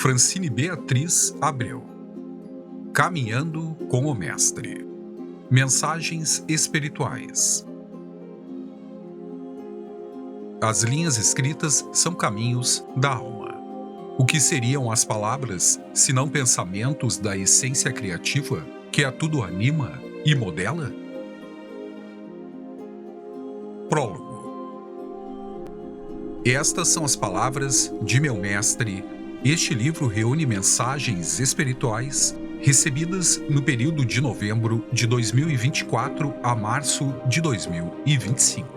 Francine Beatriz Abreu. Caminhando com o Mestre. Mensagens espirituais. As linhas escritas são caminhos da alma. O que seriam as palavras, se não pensamentos da essência criativa que a tudo anima e modela? Prólogo. Estas são as palavras de meu mestre. Este livro reúne mensagens espirituais recebidas no período de novembro de 2024 a março de 2025.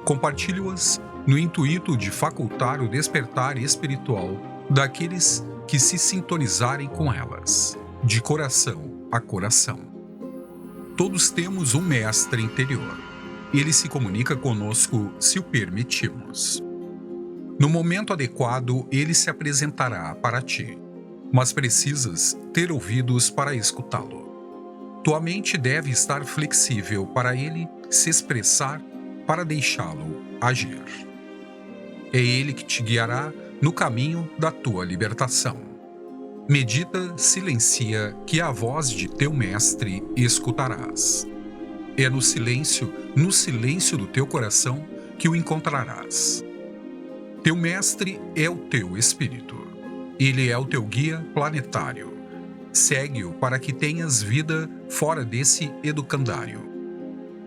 Compartilho-as no intuito de facultar o despertar espiritual daqueles que se sintonizarem com elas, de coração a coração. Todos temos um mestre interior. Ele se comunica conosco se o permitirmos. No momento adequado, ele se apresentará para ti, mas precisas ter ouvidos para escutá-lo. Tua mente deve estar flexível para ele se expressar, para deixá-lo agir. É ele que te guiará no caminho da tua libertação. Medita, silencia, que a voz de teu mestre escutarás. É no silêncio do teu coração que o encontrarás. Teu mestre é o teu espírito. Ele é o teu guia planetário. Segue-o para que tenhas vida fora desse educandário.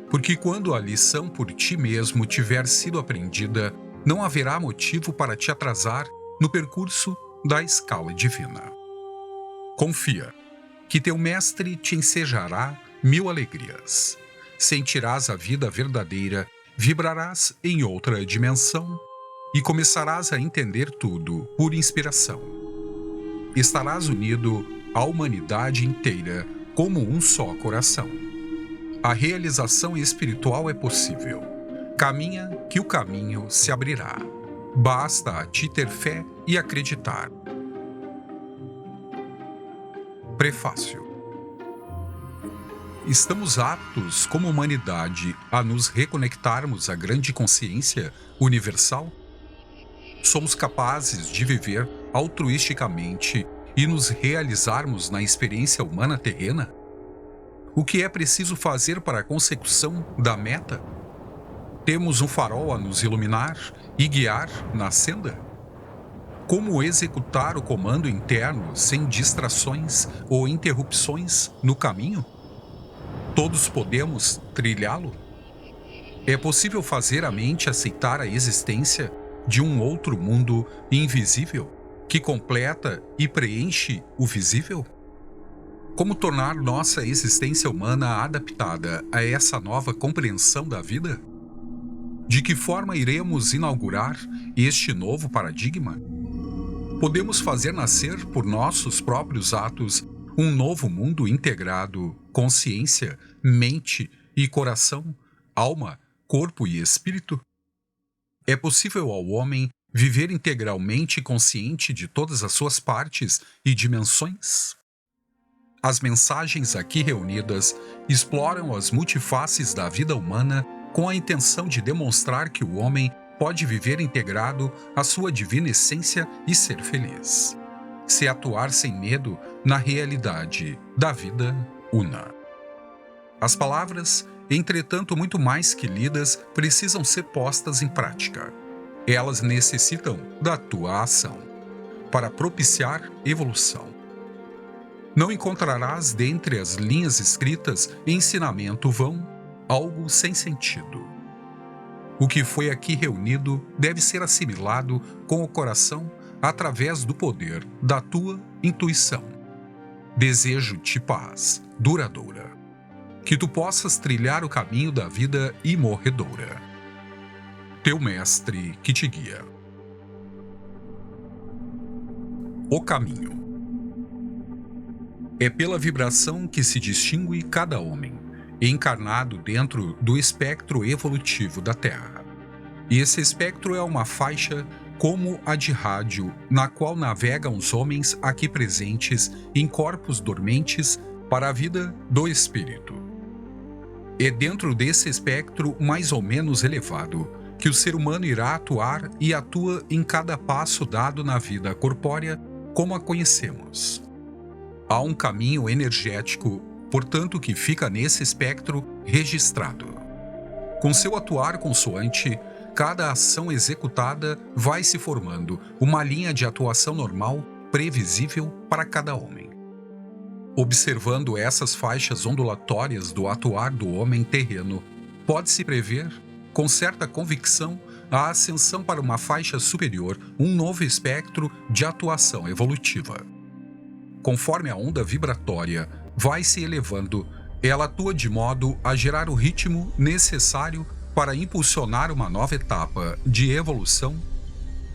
Porque quando a lição por ti mesmo tiver sido aprendida, não haverá motivo para te atrasar no percurso da escala divina. Confia, que teu mestre te ensejará 1000 alegrias. Sentirás a vida verdadeira, vibrarás em outra dimensão e começarás a entender tudo por inspiração. Estarás unido à humanidade inteira como um só coração. A realização espiritual é possível. Caminha que o caminho se abrirá. Basta a ti ter fé e acreditar. Prefácio. Estamos aptos, como humanidade, a nos reconectarmos à grande consciência universal? Somos capazes de viver altruisticamente e nos realizarmos na experiência humana terrena? O que é preciso fazer para a consecução da meta? Temos um farol a nos iluminar e guiar na senda? Como executar o comando interno sem distrações ou interrupções no caminho? Todos podemos trilhá-lo? É possível fazer a mente aceitar a existência de um outro mundo invisível que completa e preenche o visível? Como tornar nossa existência humana adaptada a essa nova compreensão da vida? De que forma iremos inaugurar este novo paradigma? Podemos fazer nascer por nossos próprios atos um novo mundo integrado, consciência, mente e coração, alma, corpo e espírito? É possível ao homem viver integralmente consciente de todas as suas partes e dimensões? As mensagens aqui reunidas exploram as multifaces da vida humana com a intenção de demonstrar que o homem pode viver integrado à sua divina essência e ser feliz. Se atuar sem medo na realidade da vida una. As palavras, entretanto, muito mais que lidas, precisam ser postas em prática. Elas necessitam da tua ação para propiciar evolução. Não encontrarás dentre as linhas escritas ensinamento vão, algo sem sentido. O que foi aqui reunido deve ser assimilado com o coração através do poder da tua intuição. Desejo-te paz duradoura. Que tu possas trilhar o caminho da vida imorredoura. Teu mestre que te guia. O caminho. É pela vibração que se distingue cada homem, encarnado dentro do espectro evolutivo da Terra. E esse espectro é uma faixa como a de rádio, na qual navegam os homens aqui presentes em corpos dormentes para a vida do espírito. É dentro desse espectro mais ou menos elevado que o ser humano irá atuar e atua em cada passo dado na vida corpórea como a conhecemos. Há um caminho energético, portanto, que fica nesse espectro registrado. Com seu atuar consoante, cada ação executada vai se formando uma linha de atuação normal, previsível para cada homem. Observando essas faixas ondulatórias do atuar do homem terreno, pode-se prever, com certa convicção, a ascensão para uma faixa superior, um novo espectro de atuação evolutiva. Conforme a onda vibratória vai se elevando, ela atua de modo a gerar o ritmo necessário para impulsionar uma nova etapa de evolução,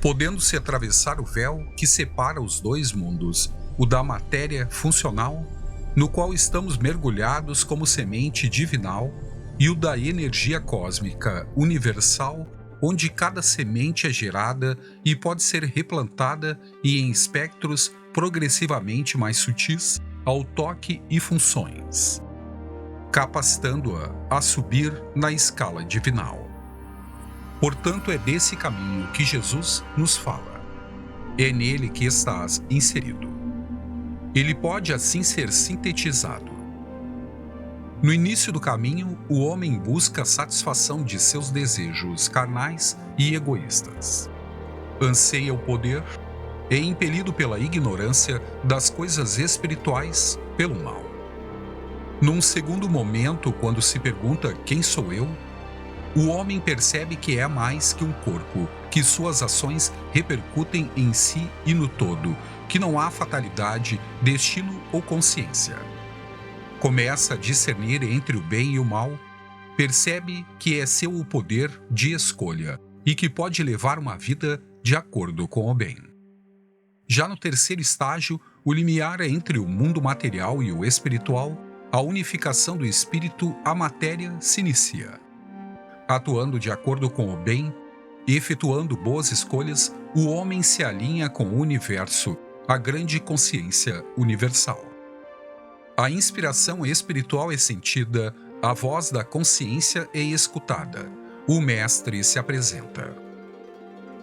podendo-se atravessar o véu que separa os dois mundos, o da matéria funcional, no qual estamos mergulhados como semente divinal, e o da energia cósmica universal, onde cada semente é gerada e pode ser replantada e em espectros progressivamente mais sutis ao toque e funções, capacitando-a a subir na escala divinal. Portanto, é desse caminho que Jesus nos fala. É nele que estás inserido. Ele pode assim ser sintetizado. No início do caminho, o homem busca a satisfação de seus desejos carnais e egoístas. Anseia o poder, é impelido pela ignorância das coisas espirituais pelo mal. Num segundo momento, quando se pergunta quem sou eu, o homem percebe que é mais que um corpo, que suas ações repercutem em si e no todo, que não há fatalidade, destino ou consciência. Começa a discernir entre o bem e o mal, percebe que é seu o poder de escolha e que pode levar uma vida de acordo com o bem. Já no terceiro estágio, o limiar é entre o mundo material e o espiritual, a unificação do espírito à matéria se inicia. Atuando de acordo com o bem, efetuando boas escolhas, o homem se alinha com o universo, a grande consciência universal. A inspiração espiritual é sentida, a voz da consciência é escutada, o mestre se apresenta.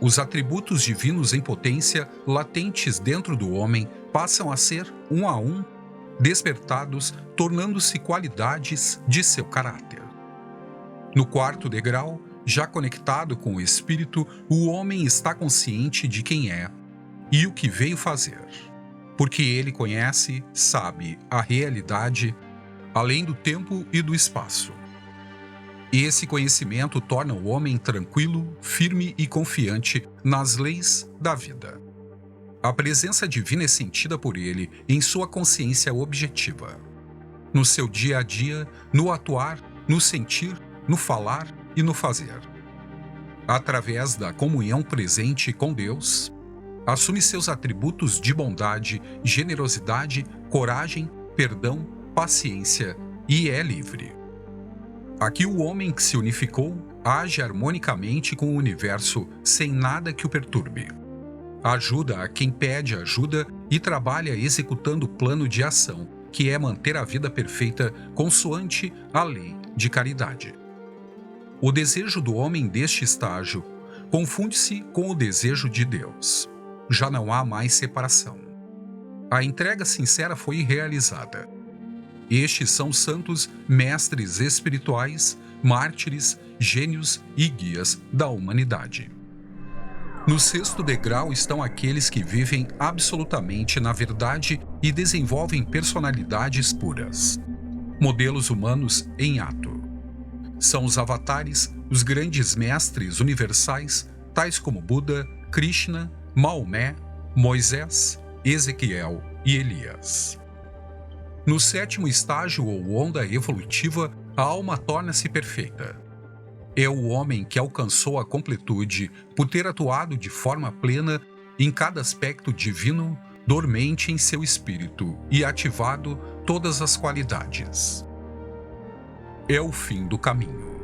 Os atributos divinos em potência, latentes dentro do homem, passam a ser, um a um, despertados, tornando-se qualidades de seu caráter. No quarto degrau, já conectado com o espírito, o homem está consciente de quem é e o que veio fazer. Porque ele conhece, sabe a realidade, além do tempo e do espaço. Esse conhecimento torna o homem tranquilo, firme e confiante nas leis da vida. A presença divina é sentida por ele em sua consciência objetiva. No seu dia a dia, no atuar, no sentir, no falar e no fazer. Através da comunhão presente com Deus, assume seus atributos de bondade, generosidade, coragem, perdão, paciência e é livre. Aqui o homem que se unificou age harmonicamente com o universo sem nada que o perturbe. Ajuda a quem pede ajuda e trabalha executando o plano de ação, que é manter a vida perfeita consoante a lei de caridade. O desejo do homem deste estágio confunde-se com o desejo de Deus. Já não há mais separação. A entrega sincera foi realizada. Estes são santos mestres espirituais, mártires, gênios e guias da humanidade. No sexto degrau estão aqueles que vivem absolutamente na verdade e desenvolvem personalidades puras. Modelos humanos em ato. São os avatares, os grandes mestres universais, tais como Buda, Krishna, Maomé, Moisés, Ezequiel e Elias. No sétimo estágio ou onda evolutiva, a alma torna-se perfeita. É o homem que alcançou a completude por ter atuado de forma plena em cada aspecto divino, dormente em seu espírito e ativado todas as qualidades. É o fim do caminho,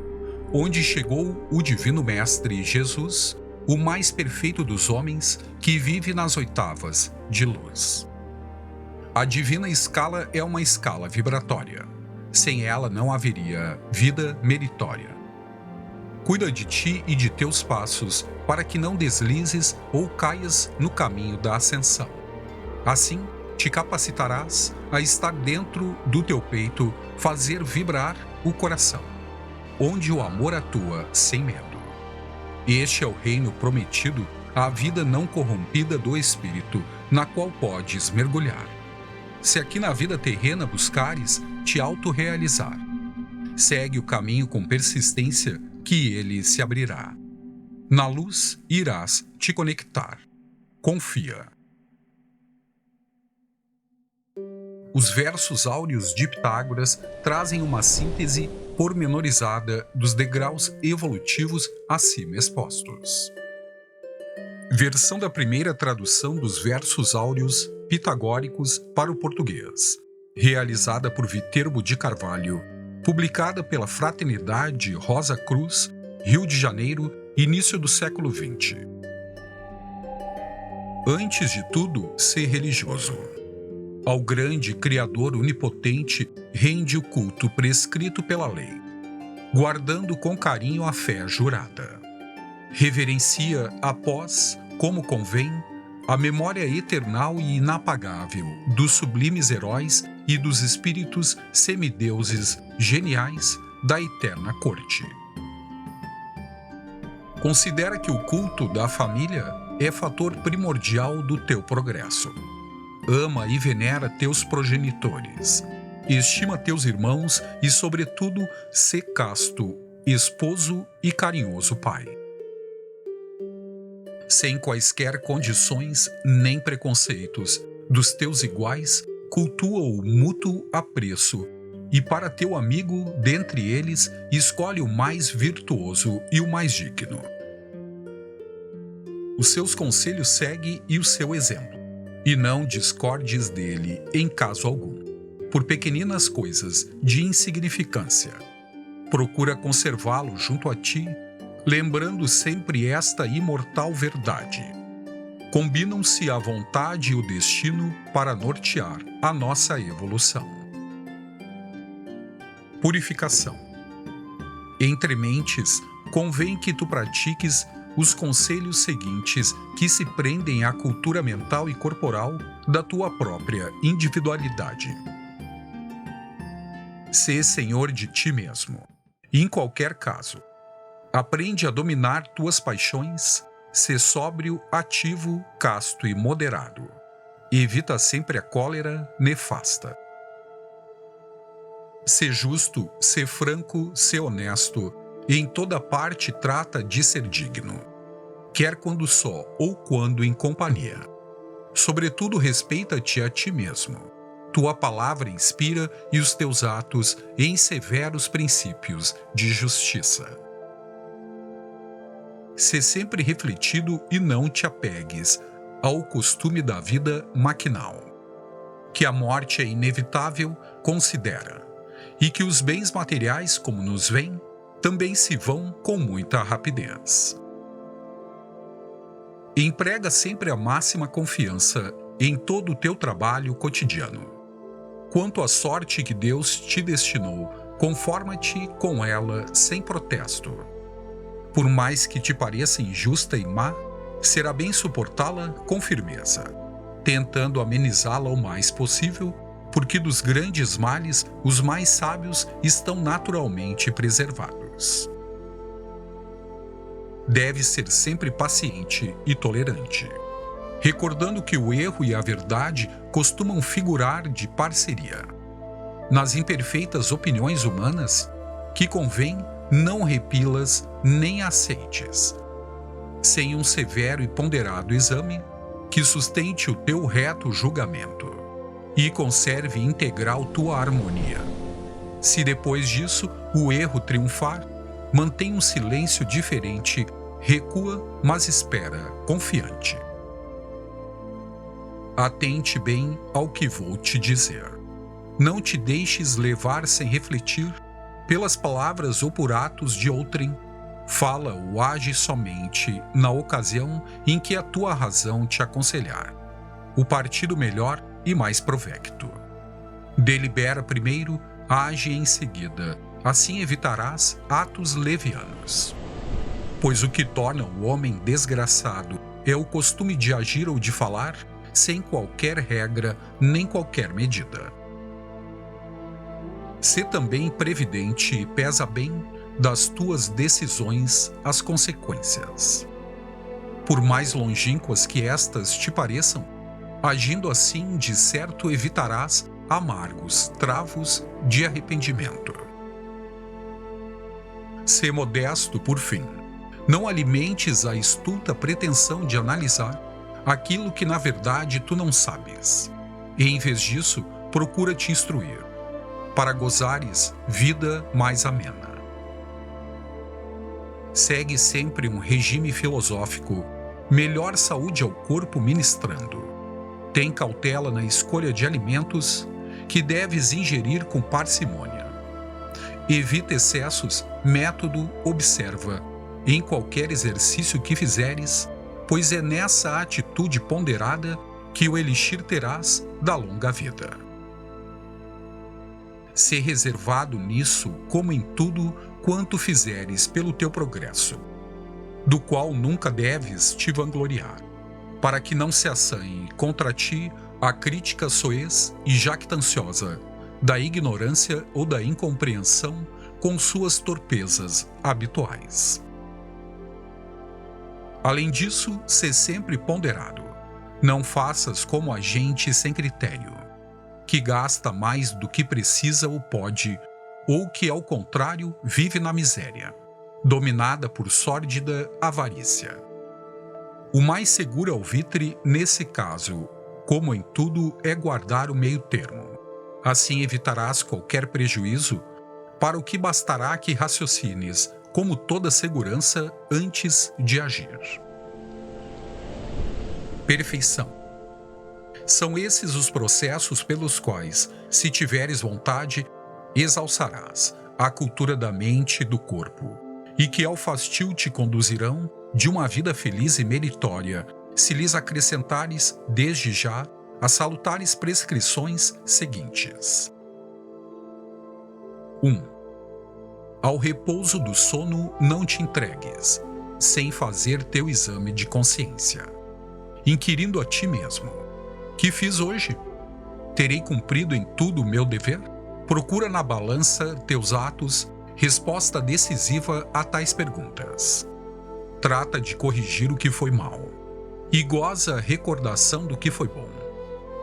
onde chegou o Divino Mestre Jesus, o mais perfeito dos homens, que vive nas oitavas de luz. A divina escala é uma escala vibratória. Sem ela não haveria vida meritória. Cuida de ti e de teus passos, para que não deslizes ou caias no caminho da ascensão. Assim, te capacitarás a estar dentro do teu peito, fazer vibrar o coração, onde o amor atua sem medo. Este é o reino prometido, a vida não corrompida do Espírito, na qual podes mergulhar. Se aqui na vida terrena buscares te autorrealizar, segue o caminho com persistência, que ele se abrirá. Na luz irás te conectar. Confia. Os versos áureos de Pitágoras trazem uma síntese pormenorizada dos degraus evolutivos acima expostos. Versão da primeira tradução dos versos áureos pitagóricos para o português, realizada por Viterbo de Carvalho, publicada pela Fraternidade Rosa Cruz, Rio de Janeiro, início do século XX. Antes de tudo, ser religioso. Ao grande Criador onipotente rende o culto prescrito pela lei, guardando com carinho a fé jurada. Reverencia, após, como convém, a memória eternal e inapagável dos sublimes heróis e dos espíritos semideuses geniais da eterna corte. Considera que o culto da família é fator primordial do teu progresso. Ama e venera teus progenitores. Estima teus irmãos e, sobretudo, sê casto, esposo e carinhoso pai. Sem quaisquer condições nem preconceitos dos teus iguais, cultua o mútuo apreço e, para teu amigo, dentre eles, escolhe o mais virtuoso e o mais digno. Os seus conselhos segue e o seu exemplo, e não discordes dele em caso algum, por pequeninas coisas de insignificância. Procura conservá-lo junto a ti, lembrando sempre esta imortal verdade. Combinam-se a vontade e o destino para nortear a nossa evolução. Purificação. Entre mentes, convém que tu pratiques os conselhos seguintes que se prendem à cultura mental e corporal da tua própria individualidade. Sê senhor de ti mesmo. Em qualquer caso, aprende a dominar tuas paixões, sê sóbrio, ativo, casto e moderado. Evita sempre a cólera nefasta. Sê justo, sê franco, sê honesto, e em toda parte trata de ser digno, quer quando só ou quando em companhia. Sobretudo respeita-te a ti mesmo. Tua palavra inspira e os teus atos em severos princípios de justiça. Sê sempre refletido e não te apegues ao costume da vida maquinal. Que a morte é inevitável, considera, e que os bens materiais, como nos vêm, também se vão com muita rapidez. Emprega sempre a máxima confiança em todo o teu trabalho cotidiano. Quanto à sorte que Deus te destinou, conforma-te com ela sem protesto. Por mais que te pareça injusta e má, será bem suportá-la com firmeza, tentando amenizá-la o mais possível, porque dos grandes males os mais sábios estão naturalmente preservados. Deve ser sempre paciente e tolerante, recordando que o erro e a verdade costumam figurar de parceria. Nas imperfeitas opiniões humanas, que convém não repi-las nem aceites. Sem um severo e ponderado exame, que sustente o teu reto julgamento e conserve integral tua harmonia. Se depois disso o erro triunfar, mantém um silêncio diferente, recua, mas espera, confiante. Atente bem ao que vou te dizer. Não te deixes levar sem refletir pelas palavras ou por atos de outrem. Fala ou age somente na ocasião em que a tua razão te aconselhar o partido melhor e mais provecto. Delibera primeiro, age em seguida, assim evitarás atos levianos. Pois o que torna o homem desgraçado é o costume de agir ou de falar sem qualquer regra nem qualquer medida. Sê também previdente e pesa bem das tuas decisões as consequências. Por mais longínquas que estas te pareçam, agindo assim, de certo evitarás amargos travos de arrependimento. Sê modesto, por fim. Não alimentes a estulta pretensão de analisar aquilo que na verdade tu não sabes. E em vez disso, procura te instruir, para gozares vida mais amena. Segue sempre um regime filosófico, melhor saúde ao corpo ministrando. Tem cautela na escolha de alimentos que deves ingerir com parcimônia. Evita excessos, método observa em qualquer exercício que fizeres, pois é nessa atitude ponderada que o elixir terás da longa vida. Sê reservado nisso, como em tudo quanto fizeres pelo teu progresso, do qual nunca deves te vangloriar, para que não se assanhe contra ti a crítica soez e jactanciosa da ignorância ou da incompreensão com suas torpezas habituais. Além disso, sê sempre ponderado. Não faças como a gente sem critério, que gasta mais do que precisa ou pode, ou que, ao contrário, vive na miséria, dominada por sórdida avarícia. O mais seguro alvitre, nesse caso, como em tudo, é guardar o meio termo. Assim evitarás qualquer prejuízo, para o que bastará que raciocines, como toda segurança, antes de agir. Perfeição. São esses os processos pelos quais, se tiveres vontade, exalçarás a cultura da mente e do corpo, e que ao fastio te conduzirão de uma vida feliz e meritória, se lhes acrescentares, desde já, as salutares prescrições seguintes. 1. Ao repouso do sono não te entregues, sem fazer teu exame de consciência, inquirindo a ti mesmo: que fiz hoje? Terei cumprido em tudo o meu dever? Procura na balança teus atos, resposta decisiva a tais perguntas. Trata de corrigir o que foi mal, e goza a recordação do que foi bom,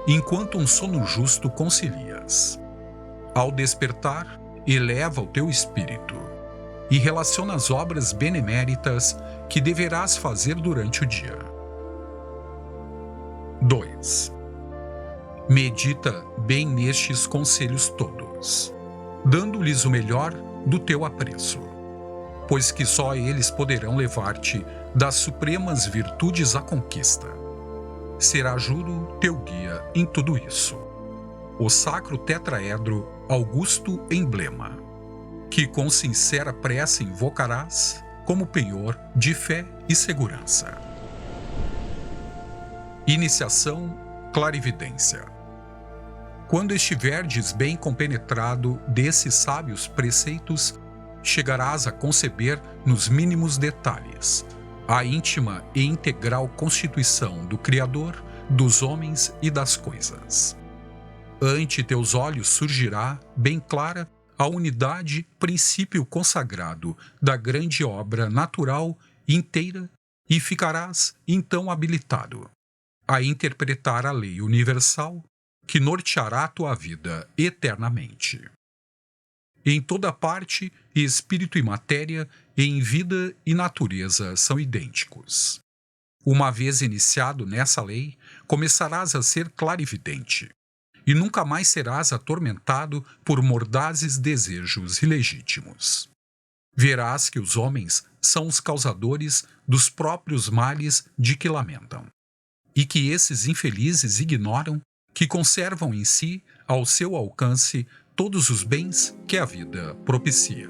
enquanto um sono justo concilias. Ao despertar, eleva o teu espírito e relaciona as obras beneméritas que deverás fazer durante o dia. 2. Medita bem nestes conselhos todos, dando-lhes o melhor do teu apreço, pois que só eles poderão levar-te das supremas virtudes à conquista. Será, juro, teu guia em tudo isso, o sacro tetraedro augusto emblema, que com sincera prece invocarás como penhor de fé e segurança. Iniciação, clarividência. Quando estiverdes bem compenetrado desses sábios preceitos, chegarás a conceber nos mínimos detalhes a íntima e integral constituição do Criador, dos homens e das coisas. Ante teus olhos surgirá, bem clara, a unidade, princípio consagrado da grande obra natural inteira, e ficarás, então, habilitado a interpretar a lei universal que norteará a tua vida eternamente. Em toda parte, espírito e matéria, em vida e natureza são idênticos. Uma vez iniciado nessa lei, começarás a ser clarividente, e nunca mais serás atormentado por mordazes desejos ilegítimos. Verás que os homens são os causadores dos próprios males de que lamentam, e que esses infelizes ignoram que conservam em si, ao seu alcance, todos os bens que a vida propicia.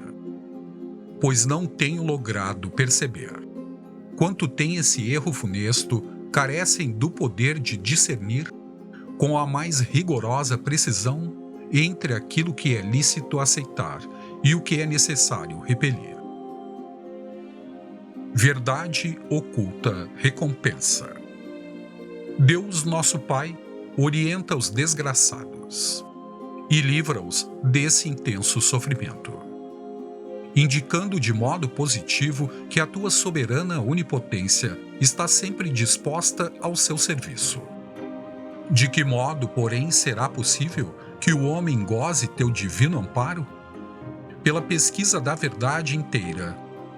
Pois não tenho logrado perceber quanto tem esse erro funesto, carecem do poder de discernir com a mais rigorosa precisão entre aquilo que é lícito aceitar e o que é necessário repelir. Verdade oculta recompensa. Deus, nosso Pai, orienta os desgraçados e livra-os desse intenso sofrimento, indicando de modo positivo que a tua soberana onipotência está sempre disposta ao seu serviço. De que modo, porém, será possível que o homem goze teu divino amparo? Pela pesquisa da verdade inteira,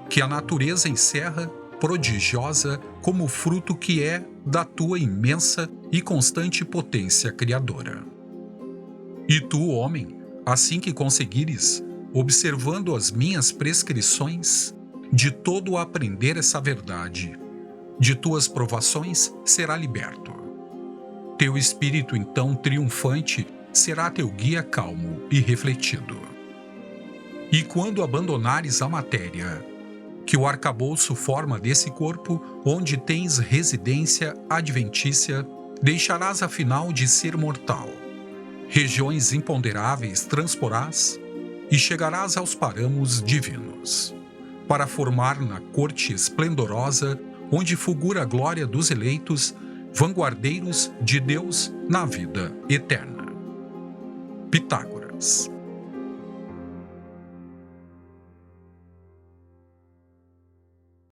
que a natureza encerra, prodigiosa como o fruto que é da tua imensa e constante potência criadora. E tu, homem, assim que conseguires, observando as minhas prescrições, de todo aprender essa verdade, de tuas provações será liberto. Teu espírito, então, triunfante, será teu guia calmo e refletido. E quando abandonares a matéria, que o arcabouço forma desse corpo, onde tens residência adventícia, deixarás afinal de ser mortal. Regiões imponderáveis transporás e chegarás aos paramos divinos, para formar na corte esplendorosa, onde fulgura a glória dos eleitos, vanguardeiros de Deus na vida eterna. Pitágoras.